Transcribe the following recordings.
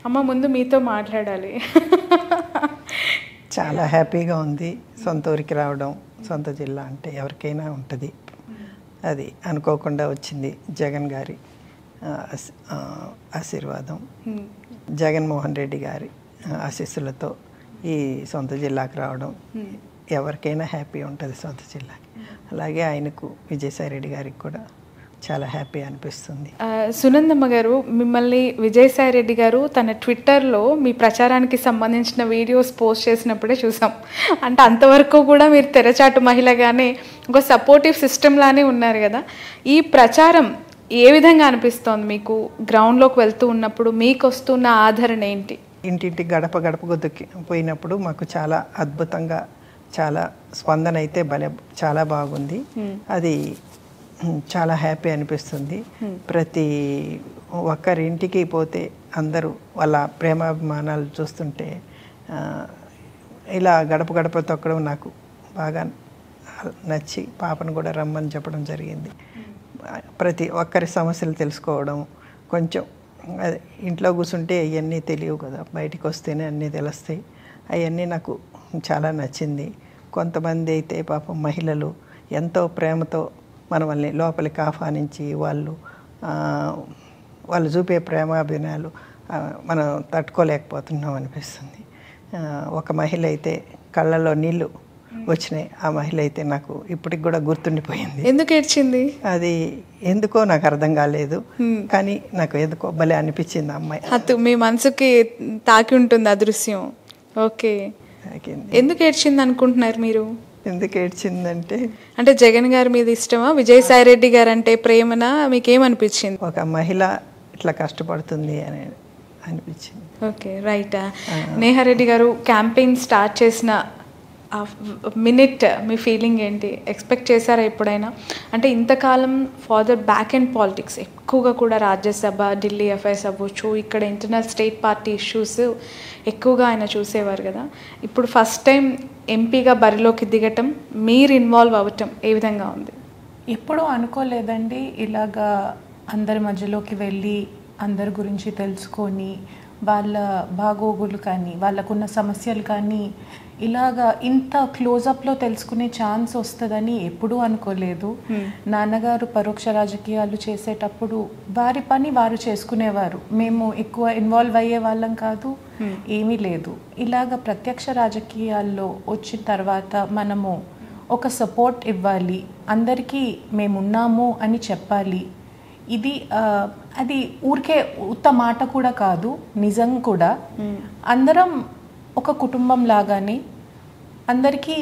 అమ్మ ముందు మీతో మాట్లాడాలి. చాలా హ్యాపీగా ఉంది. సొంత ఊరికి రావడం, సొంత జిల్లా అంటే ఎవరికైనా ఉంటుంది. అది అనుకోకుండా వచ్చింది. జగన్ గారి ఆశీర్వాదం, జగన్మోహన్ రెడ్డి గారి ఆశీస్సులతో ఈ సొంత జిల్లాకు రావడం ఎవరికైనా హ్యాపీ ఉంటుంది సొంత జిల్లాకి. అలాగే ఆయనకు విజయసాయి రెడ్డి గారికి కూడా చాలా హ్యాపీ అనిపిస్తుంది. సునందమ్మ గారు, మిమ్మల్ని విజయసాయి రెడ్డి గారు తన ట్విట్టర్లో మీ ప్రచారానికి సంబంధించిన వీడియోస్ పోస్ట్ చేసినప్పుడే చూసాం. అంటే అంతవరకు కూడా మీరు తెరచాటు మహిళగానే ఒక సపోర్టివ్ సిస్టమ్ లానే ఉన్నారు కదా. ఈ ప్రచారం ఏ విధంగా అనిపిస్తోంది మీకు? గ్రౌండ్లోకి వెళ్తూ ఉన్నప్పుడు మీకు వస్తున్న ఆదరణ ఏంటి? ఇంటింటి గడప గడప గొద్దుకి పోయినప్పుడు మాకు చాలా అద్భుతంగా, చాలా స్పందన అయితే చాలా బాగుంది. అది చాలా హ్యాపీ అనిపిస్తుంది. ప్రతి ఒక్కరింటికి పోతే అందరూ వాళ్ళ ప్రేమాభిమానాలు చూస్తుంటే ఇలా గడప గడప తొక్కడం నాకు బాగా నచ్చి పాపను కూడా రమ్మని చెప్పడం జరిగింది. ప్రతి ఒక్కరి సమస్యలు తెలుసుకోవడం, కొంచెం ఇంట్లో కూర్చుంటే అవన్నీ తెలియవు కదా, బయటికి వస్తేనే అన్నీ తెలుస్తాయి. అవన్నీ నాకు చాలా నచ్చింది. కొంతమంది అయితే పాపం మహిళలు ఎంతో ప్రేమతో మనల్ని లోపలికి ఆహ్వానించి వాళ్ళు చూపే ప్రేమాభిమానాలు మనం తట్టుకోలేకపోతున్నాం అనిపిస్తుంది. ఒక మహిళ అయితే కళ్ళల్లో నీళ్ళు వచ్చినాయి. ఆ మహిళ అయితే నాకు ఇప్పటికి కూడా గుర్తుండిపోయింది. ఎందుకు ఏడ్చింది? అది ఎందుకో నాకు అర్థం కాలేదు, కానీ నాకు ఎందుకో భలే అనిపించింది. అమ్మాయి మీ మనసుకి తాకి ఉంటుంది ఆ దృశ్యం. ఓకే, ఎందుకు ఏడ్చింది అనుకుంటున్నారు మీరు? ఎందుకు ఏడ్చిందంటే, అంటే జగన్ గారి మీద ఇష్టమా, విజయసాయి రెడ్డి గారు అంటే ప్రేమనా, మీకేమనిపించింది? ఒక మహిళ ఇట్లా కష్టపడుతుంది అని అనిపించింది. Okay, right. నేహారెడ్డి గారు, క్యాంపెయిన్ స్టార్ట్ చేసిన మినిట్ మీ ఫీలింగ్ ఏంటి? ఎక్స్పెక్ట్ చేశారా ఎప్పుడైనా? అంటే ఇంతకాలం ఫాదర్ బ్యాక్ అండ్ పాలిటిక్స్ ఎక్కువగా కూడా రాజ్యసభ, ఢిల్లీ అఫైర్స్ అవ్వచ్చు, ఇక్కడ ఇంటర్నల్ స్టేట్ పార్టీ ఇష్యూస్ ఎక్కువగా ఆయన చూసేవారు కదా. ఇప్పుడు ఫస్ట్ టైం ఎంపీగా బరిలోకి దిగటం, మీరు ఇన్వాల్వ్ అవ్వటం ఏ విధంగా ఉంది? ఎప్పుడూ అనుకోలేదండి ఇలాగా అందరి మధ్యలోకి వెళ్ళి అందరి గురించి తెలుసుకొని వాళ్ళ బాగోగులు కానీ వాళ్ళకున్న సమస్యలు కానీ ఇలాగా ఇంత క్లోజప్లో తెలుసుకునే ఛాన్స్ వస్తుందని ఎప్పుడూ అనుకోలేదు. నాన్నగారు పరోక్ష రాజకీయాలు చేసేటప్పుడు వారి పని వారు చేసుకునేవారు. మేము ఎక్కువ ఇన్వాల్వ్ అయ్యే వాళ్ళం కాదు, ఏమీ లేదు. ఇలాగ ప్రత్యక్ష రాజకీయాల్లో వచ్చిన తర్వాత మనము ఒక సపోర్ట్ ఇవ్వాలి, అందరికీ మేమున్నాము అని చెప్పాలి. ఇది అది ఊరికే ఉత్త మాట కూడా కాదు, నిజం కూడా. అందరం ఒక కుటుంబం లాగానే అందరికీ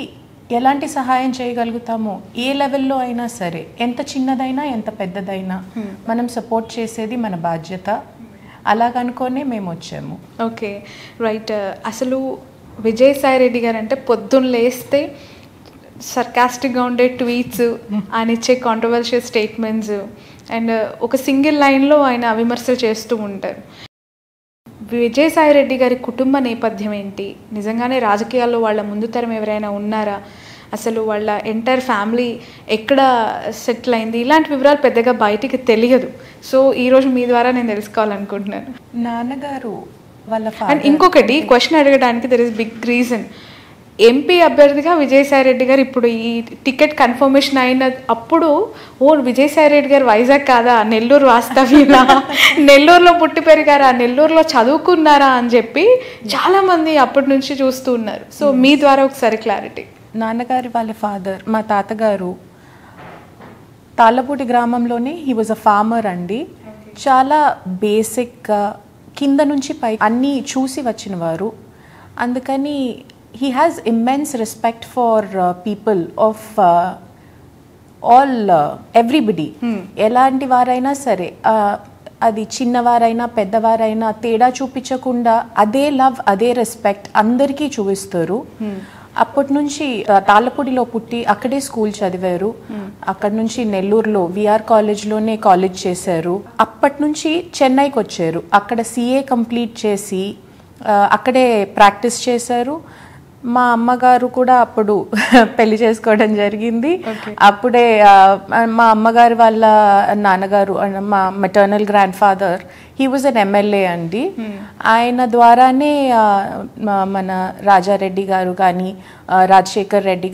ఎలాంటి సహాయం చేయగలుగుతామో ఏ లెవెల్లో అయినా సరే, ఎంత చిన్నదైనా ఎంత పెద్దదైనా మనం సపోర్ట్ చేసేది మన బాధ్యత. అలాగనుకోనే మేము వచ్చాము. Okay, right. అసలు విజయసాయి రెడ్డి గారు అంటే పొద్దున్న లేస్తే సర్కాస్టిక్గా ఉండే ట్వీట్స్, ఆయన ఇచ్చే కాంట్రవర్షియల్ స్టేట్మెంట్స్ అండ్ ఒక సింగిల్ లైన్లో ఆయన విమర్శలు చేస్తూ ఉంటారు. విజయసాయి రెడ్డి గారి కుటుంబ నేపథ్యం ఏంటి? నిజంగానే రాజకీయాల్లో వాళ్ళ ముందు తరం ఎవరైనా ఉన్నారా? అసలు వాళ్ళ ఎంటైర్ ఫ్యామిలీ ఎక్కడ సెటిల్ అయింది? ఇలాంటి వివరాలు పెద్దగా బయటికి తెలియదు. సో ఈరోజు మీ ద్వారా నేను తెలుసుకోవాలనుకుంటున్నాను. నాన్నగారు వాళ్ళ అండ్ ఇంకొకటి క్వశ్చన్ అడగడానికి there is big reason. MP అభ్యర్థిగా విజయసాయి రెడ్డి గారు ఇప్పుడు ఈ టికెట్ కన్ఫర్మేషన్ అయిన అప్పుడు విజయసాయి రెడ్డి గారు వైజాగ్ కాదా, నెల్లూరు వాస్తవ్యులా, నెల్లూరులో పుట్టి పెరిగారా, నెల్లూరులో చదువుకున్నారా అని చెప్పి చాలామంది అప్పటి నుంచి చూస్తూ ఉన్నారు. సో మీ ద్వారా ఒకసారి క్లారిటీ. నాన్నగారి వాళ్ళ ఫాదర్, మా తాతగారు తాళ్ళపూడి గ్రామంలోనే హీ వాజ్ అ ఫార్మర్ అండి. చాలా బేసిక్గా కింద నుంచి పై అన్నీ చూసి వచ్చిన వారు. అందుకని he has immense respect for people of all everybody. ఎలాంటి వారైనా సరే, అది చిన్నవారైనా పెద్దవారైనా తేడా చూపించకుండా అదే లవ్, అదే రెస్పెక్ట్ అందరికీ చూపిస్తారు. అప్పటి నుంచి తాళ్ళపూడిలో పుట్టి అక్కడే స్కూల్ చదివారు. అక్కడి నుంచి నెల్లూరులో విఆర్ కాలేజ్లోనే కాలేజ్ చేశారు. అప్పటి నుంచి చెన్నైకి వచ్చారు. అక్కడ CA కంప్లీట్ చేసి అక్కడే ప్రాక్టీస్ చేశారు. మా అమ్మగారు కూడా అప్పుడు పెళ్లి చేసుకోవడం జరిగింది. అప్పుడే మా అమ్మగారు వాళ్ళ నాన్నగారు, మా maternal grand father, he was an MLA అండి. ఆయన ద్వారానే మన రాజారెడ్డి గారు కానీ రాజశేఖర్ రెడ్డి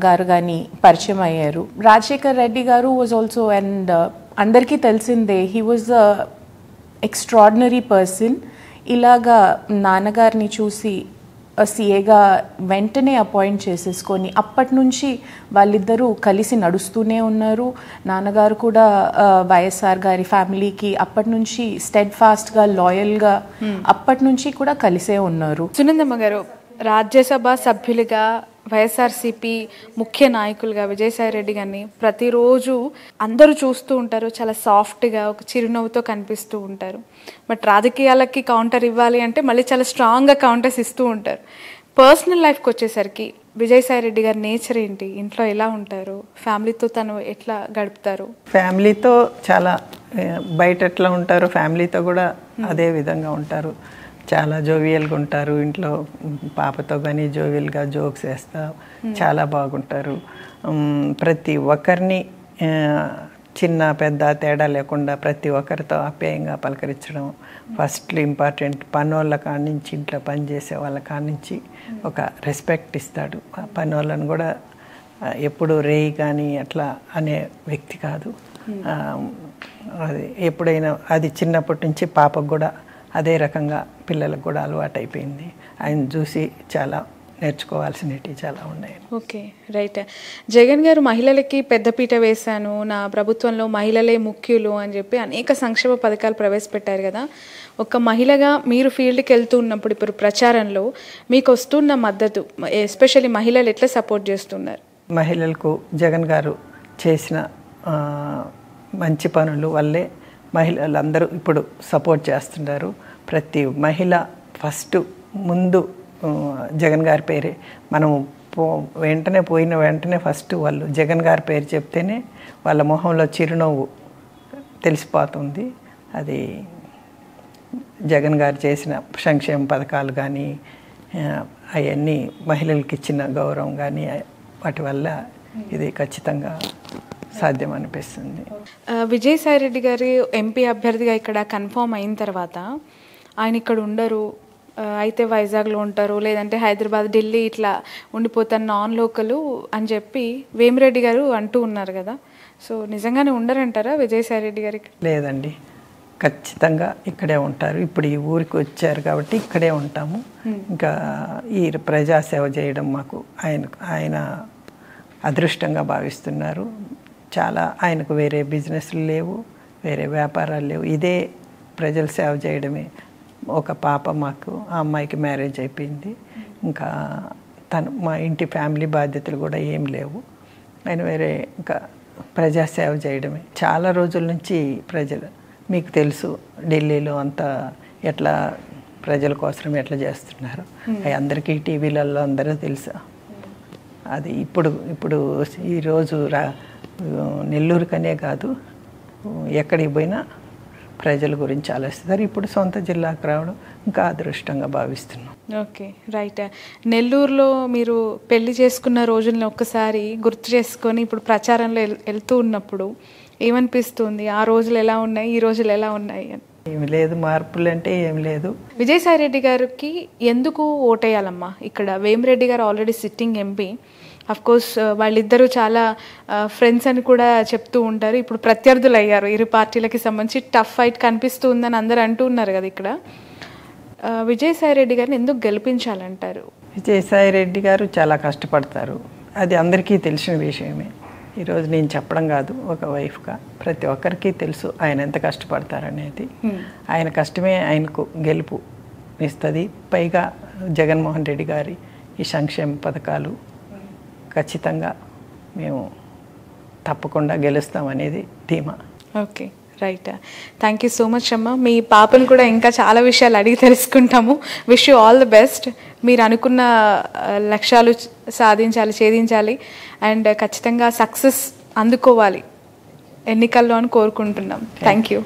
గారు కానీ పరిచయం అయ్యారు. రాజశేఖర్ రెడ్డి గారు వాజ్ ఆల్సో, అండ్ అందరికీ తెలిసిందే, హీ వాజ్ ఎక్స్ట్రాడినరీ పర్సన్. ఇలాగా నాన్నగారిని చూసి సీఏగా వెంటనే అపాయింట్ చేసేసుకొని అప్పటి నుంచి వాళ్ళిద్దరూ కలిసి నడుస్తూనే ఉన్నారు. నాన్నగారు కూడా వైఎస్ఆర్ గారి ఫ్యామిలీకి అప్పటి నుంచి స్టెడ్ ఫాస్ట్గా, లాయల్గా అప్పటి నుంచి కూడా కలిసే ఉన్నారు. సునందమ్మ గారు, రాజ్యసభ సభ్యులుగా వైఎస్ఆర్సీపీ ముఖ్య నాయకులుగా విజయసాయి రెడ్డి గారిని ప్రతిరోజు అందరూ చూస్తూ ఉంటారు. చాలా సాఫ్ట్గా ఒక చిరునవ్వుతో కనిపిస్తూ ఉంటారు. బట్ రాజకీయాలకి కౌంటర్ ఇవ్వాలి అంటే మళ్ళీ చాలా స్ట్రాంగ్గా కౌంటర్స్ ఇస్తూ ఉంటారు. పర్సనల్ లైఫ్కి వచ్చేసరికి విజయసాయి రెడ్డి గారి నేచర్ ఏంటి? ఇంట్లో ఎలా ఉంటారు? ఫ్యామిలీతో తను ఎట్లా గడుపుతారు? ఫ్యామిలీతో చాలా, బయట ఎట్లా ఉంటారు ఫ్యామిలీతో కూడా అదే విధంగా ఉంటారు. చాలా జోవియల్గా ఉంటారు. ఇంట్లో పాపతో కానీ జోవియల్గా జోక్స్ వేస్తా చాలా బాగుంటారు. ప్రతి ఒక్కరిని చిన్న పెద్ద తేడా లేకుండా ప్రతి ఒక్కరితో ఆప్యాయంగా పలకరించడం ఫస్ట్ ఇంపార్టెంట్. పనోళ్ళ కాడి నుంచి, ఇంట్లో పనిచేసే వాళ్ళ కాడి నుంచి ఒక రెస్పెక్ట్ ఇస్తాడు. పనోళ్ళని కూడా ఎప్పుడు రేయి కానీ అట్లా అనే వ్యక్తి కాదు. అది ఎప్పుడైనా అది చిన్నప్పటి నుంచి పాపకు కూడా అదే రకంగా పిల్లలకు కూడా అలవాటు అయిపోయింది. ఆయన చూసి చాలా నేర్చుకోవాల్సినవి చాలా ఉన్నాయి. Okay, right. జగన్ గారు మహిళలకి పెద్దపీట వేశాను, నా ప్రభుత్వంలో మహిళలే ముఖ్యులు అని చెప్పి అనేక సంక్షేమ పథకాలు ప్రవేశపెట్టారు కదా. ఒక మహిళగా మీరు ఫీల్డ్కి వెళ్తూ ఉన్నప్పుడు ఇప్పుడు ప్రచారంలో మీకు వస్తున్న మద్దతు, ఎస్పెషల్లీ మహిళలు ఎట్లా సపోర్ట్ చేస్తున్నారు? మహిళలకు జగన్ గారు చేసిన మంచి పనులు వల్లే మహిళలందరూ ఇప్పుడు సపోర్ట్ చేస్తున్నారు. ప్రతి మహిళ ఫస్ట్ ముందు జగన్ గారి పేరే, మనం వెంటనే పోయిన వెంటనే ఫస్ట్ వాళ్ళు జగన్ గారి పేరు చెప్తేనే వాళ్ళ మొహంలో చిరునవ్వు తెలిసిపోతుంది. అది జగన్ గారు చేసిన సంక్షేమ పథకాలు కానీ అవన్నీ మహిళలకు ఇచ్చిన గౌరవం కానీ వాటి వల్ల ఇది ఖచ్చితంగా సాధ్యం అనిపిస్తుంది. విజయసాయి రెడ్డి గారి ఎంపీ అభ్యర్థిగా ఇక్కడ కన్ఫర్మ్ అయిన తర్వాత ఆయన ఇక్కడ ఉండరు, అయితే వైజాగ్లో ఉంటారు, లేదంటే హైదరాబాద్, ఢిల్లీ ఇట్లా ఉండిపోతారు నాన్ లోకలు అని చెప్పి వేమిరెడ్డి గారు అంటూ ఉన్నారు కదా. సో నిజంగానే ఉండరంటారా విజయసాయి రెడ్డి గారు? లేదండి, ఖచ్చితంగా ఇక్కడే ఉంటారు. ఇప్పుడు ఈ ఊరికి వచ్చారు కాబట్టి ఇక్కడే ఉంటాము. ఇంకా ఈ ప్రజాసేవ చేయడం మాకు ఆయన అదృష్టంగా భావిస్తున్నారు. చాలా ఆయనకు వేరే బిజినెస్లు లేవు, వేరే వ్యాపారాలు లేవు. ఇదే ప్రజల సేవ చేయడమే. ఒక పాప మాకు, ఆ అమ్మాయికి మ్యారేజ్ అయిపోయింది. ఇంకా మా ఇంటి ఫ్యామిలీ బాధ్యతలు కూడా ఏం లేవు. ఆయన వేరే ఇంకా ప్రజాసేవ చేయడమే. చాలా రోజుల నుంచి ప్రజలు, మీకు తెలుసు ఢిల్లీలో అంతా ఎట్లా ప్రజల కోసం ఎట్లా చేస్తున్నారు, అవి అందరికీ టీవీలలో అందరూ తెలుసా. అది ఇప్పుడు ఈరోజు నెల్లూరుకనే కాదు, ఎక్కడికి పోయినా ప్రజల గురించి ఆలోచిస్తారు. ఇప్పుడు సొంత జిల్లాకు రావడం ఇంకా అదృష్టంగా భావిస్తున్నాం. Okay, right. నెల్లూరులో మీరు పెళ్లి చేసుకున్న రోజుల్ని ఒక్కసారి గుర్తు చేసుకొని ఇప్పుడు ప్రచారంలో వెళ్తూ ఉన్నప్పుడు ఏమనిపిస్తుంది? ఆ రోజులు ఎలా ఉన్నాయి, ఈ రోజులు ఎలా ఉన్నాయి? ఏమి లేదు, మార్పులు అంటే ఏం లేదు. విజయసాయి రెడ్డి గారికి ఎందుకు ఓటేయాలమ్మా? ఇక్కడ వేమిరెడ్డి గారు ఆల్రెడీ సిట్టింగ్ ఎంపీ. అఫ్కోర్స్ వాళ్ళిద్దరూ చాలా ఫ్రెండ్స్ అని కూడా చెప్తూ ఉంటారు. ఇప్పుడు ప్రత్యర్థులు అయ్యారు. ఇరు పార్టీలకి సంబంధించి టఫ్ ఫైట్ కనిపిస్తూ ఉందని అందరూ అంటూ ఉన్నారు కదా. ఇక్కడ విజయసాయి రెడ్డి గారిని ఎందుకు గెలిపించాలంటారు? విజయసాయి రెడ్డి గారు చాలా కష్టపడతారు. అది అందరికీ తెలిసిన విషయమే. ఈరోజు నేను చెప్పడం కాదు, ఒక వైఫ్గా ప్రతి ఒక్కరికి తెలుసు ఆయన ఎంత కష్టపడతారనేది. ఆయన కష్టమే ఆయనకు గెలుపు ఇస్తుంది. పైగా జగన్మోహన్ రెడ్డి గారి ఈ సంక్షేమ పథకాలు ఖచ్చితంగా మేము తప్పకుండా గెలుస్తామనేది ధీమా. Okay, right. Thank you so much అమ్మ. మీ పాపను కూడా ఇంకా చాలా విషయాలు అడిగి తెలుసుకుంటాము. Wish you all the best. మీరు అనుకున్న లక్ష్యాలు సాధించాలి, ఛేదించాలి అండ్ ఖచ్చితంగా సక్సెస్ అందుకోవాలి ఎన్నికల్లో అని కోరుకుంటున్నాం. Thank you.